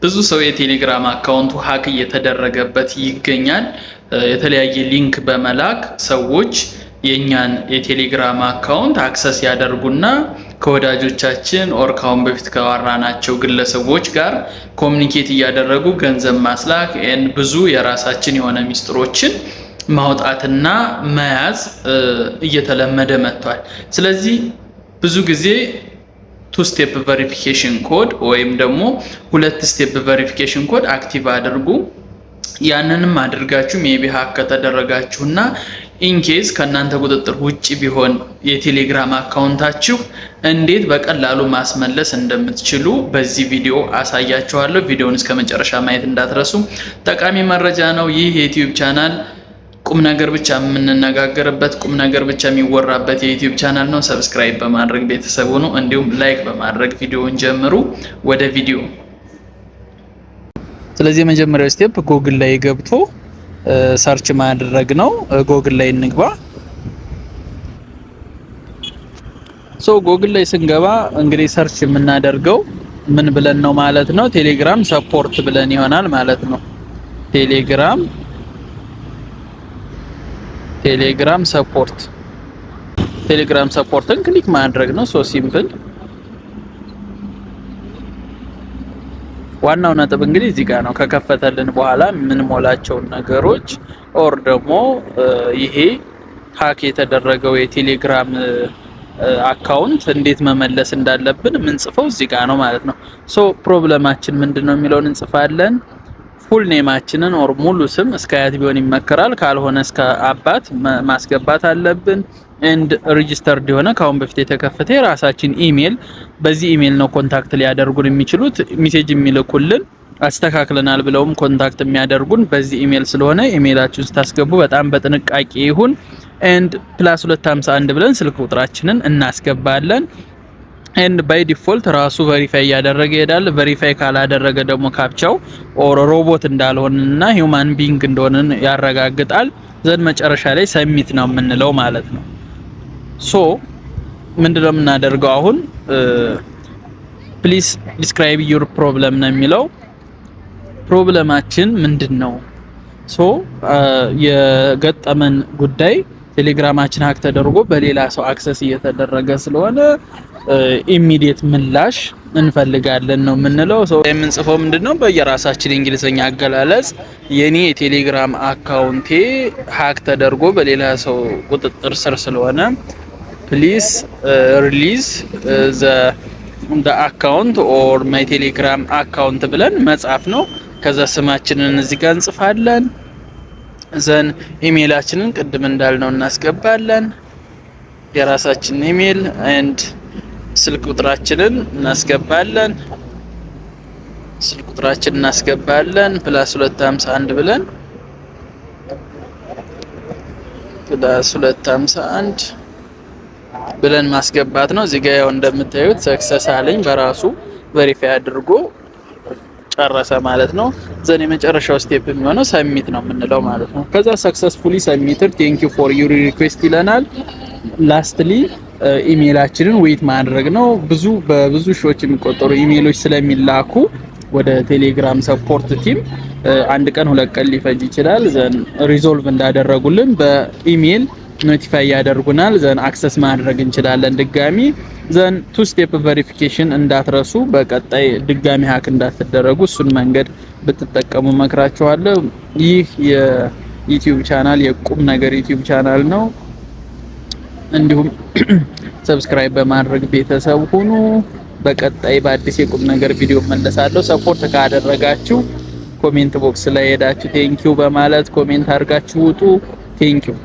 ብዙ ሰው የቴሌግራም አካውንቱ ሀክ እየተደረገበት ይገኛል። የተለያየ ሊንክ በመላክ ሰዎች የኛን የቴሌግራም አካውንት አክሰስ ያደርጉና ከወዳጆቻችን ኦር ካሁን በፊት ካወራናቸው ግለሰቦች ጋር ኮሚኒኬት እያደረጉ ገንዘብ ማስላክ ብዙ የራሳችን የሆነ ሚስጥሮችን ማውጣትና መያዝ እየተለመደ መጥቷል። ስለዚህ ብዙ ጊዜ ቱ ስቴፕ ቬሪፊኬሽን ኮድ ወይም ደግሞ ሁለት ስቴፕ ቬሪፊኬሽን ኮድ አክቲቭ አድርጉ። ያንንም አድርጋችሁ ሜቢ ሃክ ከተደረጋችሁና ኢንኬዝ ከናንተ ቁጥጥር ውጪ ቢሆን የቴሌግራም አካውንታችሁ እንዴት በቀላሉ ማስመለስ እንደምትችሉ በዚህ ቪዲዮ አሳያችኋለሁ። ቪዲዮውን እስከመጨረሻ ማየት እንዳትረሱ። ጠቃሚ መረጃ ነው። ይህ የዩቲዩብ ቻናል ቁም ነገር ብቻ የምንነጋገርበት ቁም ነገር ብቻ የሚወራበት የዩቲዩብ ቻናል ነው። ሰብስክራይብ በማድረግ ቤተሰብ ሁኑ። እንዲሁም ላይክ በማድረግ ቪዲዮውን ጀምሩ። ወደ ቪዲዮ። ስለዚህ የመጀመሪያው ስቴፕ ጎግል ላይ ገብቶ ሰርች ማድረግ ነው። ጎግል ላይ እንግባ። ጎግል ላይ ስንገባ እንግዲህ ሰርች የምናደርገው ምን ብለን ነው ማለት ነው? ቴሌግራም ሰፖርት ብለን ይሆናል ማለት ነው። ቴሌግራም ሰፖርትን ክሊክ ማድረግ ነው። ሶ ሲምፕል። ዋናው ነጥብ እንግዲህ እዚህ ጋር ነው። ከከፈተልን በኋላ የምንሞላቸውን ነገሮች ኦር ደግሞ ይሄ ሃክ የተደረገው የቴሌግራም አካውንት እንዴት መመለስ እንዳለብን የምንጽፈው እዚህ ጋር ነው ማለት ነው። ሶ ፕሮብለማችን ምንድነው የሚለውን እንጽፋለን። ፉል ኔማችንን ኦር ሙሉ ስም እስከ አያት ቢሆን ይመከራል። ካልሆነ እስከ አባት ማስገባት አለብን። ኤንድ ሬጂስተርድ የሆነ ካሁን በፊት የተከፈተ የራሳችን ኢሜል፣ በዚህ ኢሜል ነው ኮንታክት ሊያደርጉን የሚችሉት። ሜሴጅ የሚልኩልን አስተካክለናል ብለውም ኮንታክት የሚያደርጉን በዚህ ኢሜል ስለሆነ ኢሜላችሁን ስታስገቡ በጣም በጥንቃቄ ይሁን። ኤንድ +251 ብለን ስልክ ቁጥራችንን እናስገባለን። ኤንድ ባይ ዲፎልት ራሱ ቬሪፋይ ያደረገ ይሄዳል። ቬሪፋይ ካላደረገ ደግሞ ካፕቻው ኦር ሮቦት እንዳልሆነና ሂዩማን ቢንግ እንደሆነን ያረጋግጣል። ዘን መጨረሻ ላይ ሰሚት ነው የምንለው ማለት ነው። ሶ ምንድነው የምናደርገው አሁን? ፕሊዝ ዲስክራይብ ዩር ፕሮብለም ነው የሚለው። ፕሮብለማችን ምንድነው? ሶ የገጠመን ጉዳይ ቴሌግራማችን ሃክ ተደርጎ በሌላ ሰው አክሰስ እየተደረገ ስለሆነ ኢሚዲየት ምላሽ እንፈልጋለን ነው የምንለው። ሶ የምንጽፈው ምንድነው? በየራሳችን እንግሊዘኛ አገላለጽ የኔ የቴሌግራም አካውንቴ ሃክ ተደርጎ በሌላ ሰው ቁጥጥር ስር ስለሆነ ፕሊዝ ሪሊዝ ዘ አካውንት ኦር ማይ ቴሌግራም አካውንት ብለን መጻፍ ነው። ከዛ ስማችንን እዚህ ጋር እንጽፋለን። ዘን ኢሜላችንን ቅድም እንዳልነው እናስገባለን። የራሳችንን ኢሜል ኤንድ ስልክ ቁጥራችንን እናስገባለን። +251 ብለን +251 ብለን ማስገባት ነው። እዚህ ጋር ያው እንደምታዩት ሰክሰስ አለኝ በራሱ ቬሪፋይ አድርጎ ጨረሰ ማለት ነው። ዘን የመጨረሻው ስቴፕ የሚሆነው ሰሚት ነው የምንለው ማለት ነው። ከዛ ሰክሰስፉሊ ሰሚትድ ቴንክ ዩ ፎር ዩር ሪኩዌስት ይለናል። ላስትሊ ኢሜላችንን ዌት ማድረግ ነው። በብዙ ሺዎች የሚቆጠሩ ኢሜሎች ስለሚላኩ ወደ ቴሌግራም ሰፖርት ቲም አንድ ቀን 2 ቀን ሊፈጅ ይችላል። ዘን ሪዞልቭ እንዳደረጉልን በኢሜል ኖቲፋይ ያደርጉናል። ዘን አክሰስ ማድረግ እንችላለን ድጋሚ። ዘን ቱ ስቴፕ ቬሪፊኬሽን እንዳትረሱ፣ በቀጣይ ድጋሚ ሃክ እንዳትደረጉ እሱን መንገድ ብትጠቀሙ መክራችኋለሁ። ይህ የዩቲዩብ ቻናል የቁም ነገር ዩቲዩብ ቻናል ነው። እንዲሁም ሰብስክራይብ በማድረግ ቤተሰብ ሁኑ። በቀጣይ በአዲስ የቁም ነገር ቪዲዮ መለሳለሁ። ሰፖርት ካደረጋችሁ ኮሜንት ቦክስ ላይ ሄዳችሁ ቴንኪው በማለት ኮሜንት አድርጋችሁ ውጡ። ቴንኪው